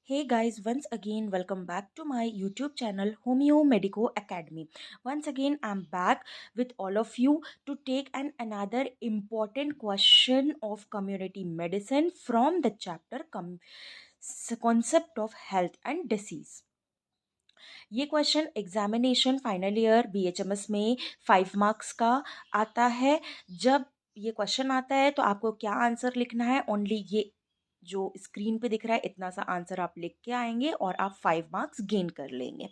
Hey guys, once again, welcome back to my YouTube channel Homeo Medico Academy. Once again, I'm back with all of you to take another important question of community medicine from the chapter Concept of Health and Disease. ये question examination final year BHMS में 5 marks का आता है। जब ये question आता है तो आपको क्या आंसर लिखना है, ओनली ये जो स्क्रीन पे दिख रहा है इतना सा आंसर आप लिख के आएंगे और आप 5 मार्क्स गेन कर लेंगे।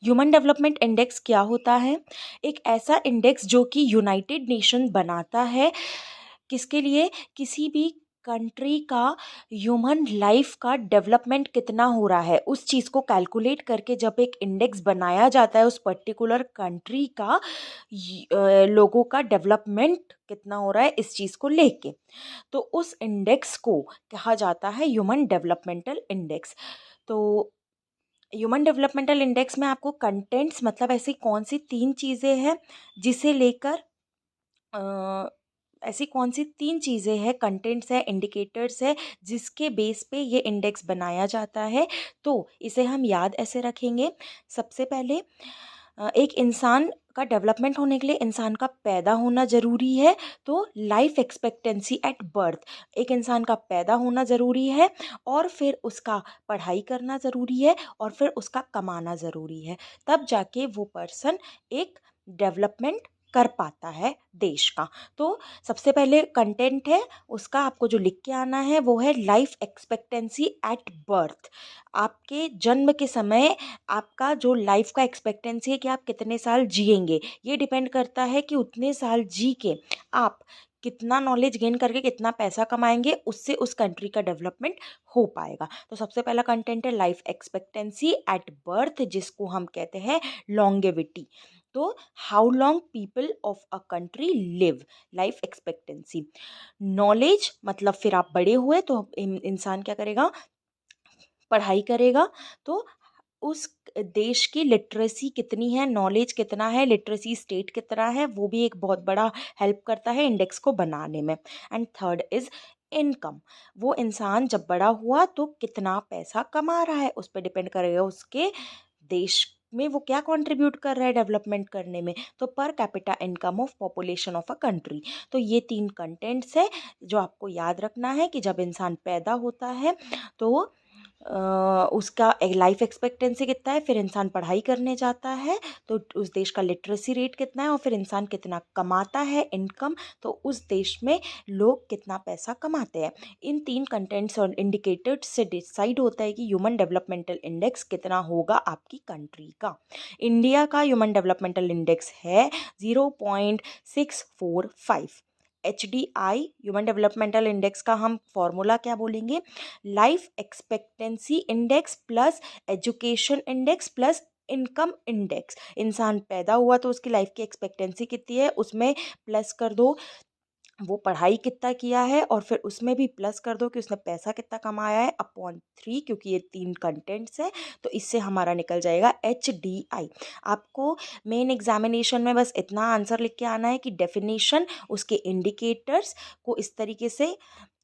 ह्यूमन डेवलपमेंट इंडेक्स क्या होता है? एक ऐसा इंडेक्स जो कि यूनाइटेड नेशन बनाता है। किसके लिए? किसी भी कंट्री का ह्यूमन लाइफ का डेवलपमेंट कितना हो रहा है उस चीज़ को कैलकुलेट करके जब एक इंडेक्स बनाया जाता है उस पर्टिकुलर कंट्री का लोगों का डेवलपमेंट कितना हो रहा है इस चीज़ को लेके, तो उस इंडेक्स को कहा जाता है ह्यूमन डेवलपमेंटल इंडेक्स। तो ह्यूमन डेवलपमेंटल इंडेक्स में आपको कंटेंट्स मतलब ऐसी कौन सी 3 चीज़ें हैं जिसे लेकर ऐसी कौन सी 3 चीज़ें हैं, कंटेंट्स है, इंडिकेटर्स है जिसके बेस पे ये इंडेक्स बनाया जाता है। तो इसे हम याद ऐसे रखेंगे। सबसे पहले एक इंसान का डेवलपमेंट होने के लिए इंसान का पैदा होना ज़रूरी है। तो लाइफ एक्सपेक्टेंसी एट बर्थ, एक इंसान का पैदा होना ज़रूरी है और फिर उसका पढ़ाई करना ज़रूरी है और फिर उसका कमाना ज़रूरी है, तब जाके वो पर्सन एक डेवलपमेंट कर पाता है देश का। तो सबसे पहले कंटेंट है उसका आपको जो लिख के आना है वो है लाइफ एक्सपेक्टेंसी एट बर्थ। आपके जन्म के समय आपका जो लाइफ का एक्सपेक्टेंसी है कि आप कितने साल जिएंगे, ये डिपेंड करता है कि उतने साल जी के आप कितना नॉलेज गेन करके कितना पैसा कमाएंगे, उससे उस कंट्री का डेवलपमेंट हो पाएगा। तो सबसे पहला कंटेंट है लाइफ एक्सपेक्टेंसी एट बर्थ, जिसको हम कहते हैं लॉन्गेविटी। तो how long people of a country live, life expectancy. Knowledge मतलब फिर आप बड़े हुए तो इंसान क्या करेगा? पढ़ाई करेगा। तो उस देश की लिटरेसी कितनी है, नॉलेज कितना है, लिटरेसी स्टेट कितना है, वो भी एक बहुत बड़ा हेल्प करता है इंडेक्स को बनाने में। एंड थर्ड इज इनकम, वो इंसान जब बड़ा हुआ तो कितना पैसा कमा रहा है उस पर डिपेंड करेगा उसके देश में वो क्या कंट्रीब्यूट कर रहा है डेवलपमेंट करने में। तो per capita income of population of a country. तो ये 3 कंटेंट्स है जो आपको याद रखना है कि जब इंसान पैदा होता है तो उसका लाइफ एक्सपेक्टेंसी कितना है, फिर इंसान पढ़ाई करने जाता है तो उस देश का लिटरेसी रेट कितना है और फिर इंसान कितना कमाता है इनकम, तो उस देश में लोग कितना पैसा कमाते हैं। इन 3 कंटेंट्स और इंडिकेटर्स से डिसाइड होता है कि ह्यूमन डेवलपमेंटल इंडेक्स कितना होगा आपकी कंट्री का। इंडिया का ह्यूमन डेवलपमेंटल इंडेक्स है 0.645। HDI ह्यूमन डेवलपमेंटल इंडेक्स का हम फॉर्मूला क्या बोलेंगे? Life expectancy index plus education index plus income index. इंसान पैदा हुआ तो उसकी लाइफ की एक्सपेक्टेंसी कितनी है उसमें प्लस कर दो वो पढ़ाई कितना किया है और फिर उसमें भी प्लस कर दो कि उसने पैसा कितना कमाया है अपॉन 3, क्योंकि ये 3 कंटेंट्स है। तो इससे हमारा निकल जाएगा HDI। आपको मेन एग्जामिनेशन में बस इतना आंसर लिख के आना है कि डेफिनेशन, उसके इंडिकेटर्स को इस तरीके से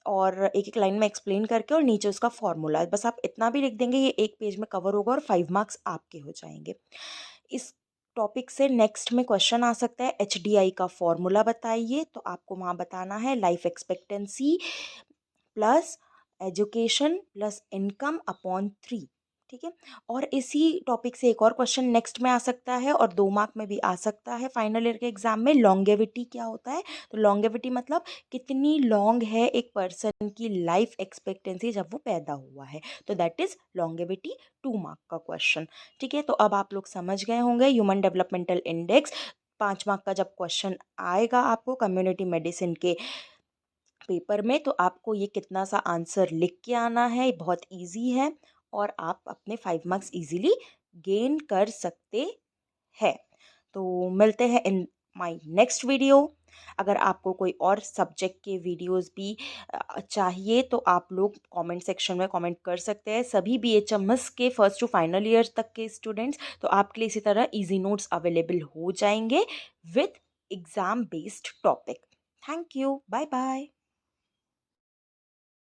और एक एक लाइन में एक्सप्लेन करके और नीचे उसका फॉर्मूला, बस आप इतना भी लिख देंगे ये एक पेज में कवर होगा और 5 मार्क्स आपके हो जाएंगे। इस टॉपिक से नेक्स्ट में क्वेश्चन आ सकता है HDI का फॉर्मूला बताइए, तो आपको वहाँ बताना है life expectancy plus education plus income upon 3। ठीक है। और इसी टॉपिक से एक और क्वेश्चन नेक्स्ट में आ सकता है और 2 मार्क में भी आ सकता है फाइनल ईयर के एग्जाम में। लॉन्गेविटी क्या होता है? तो लॉन्गेविटी मतलब कितनी लॉन्ग है एक पर्सन की लाइफ एक्सपेक्टेंसी जब वो पैदा हुआ है, तो दैट इज लॉन्गेविटी। 2 मार्क का क्वेश्चन। ठीक है। तो अब आप लोग समझ गए होंगे ह्यूमन डेवलपमेंटल इंडेक्स 5 मार्क का जब क्वेश्चन आएगा आपको कम्युनिटी मेडिसिन के पेपर में तो आपको ये कितना सा आंसर लिख के आना है। ये बहुत इजी है और आप अपने 5 मार्क्स इजीली गेन कर सकते हैं। तो मिलते हैं इन माय नेक्स्ट वीडियो। अगर आपको कोई और सब्जेक्ट के वीडियोस भी चाहिए तो आप लोग कमेंट सेक्शन में कमेंट कर सकते हैं। सभी BHMS के फर्स्ट टू फाइनल ईयर तक के स्टूडेंट्स, तो आपके लिए इसी तरह इजी नोट्स अवेलेबल हो जाएंगे with exam based topic. Thank you, bye bye.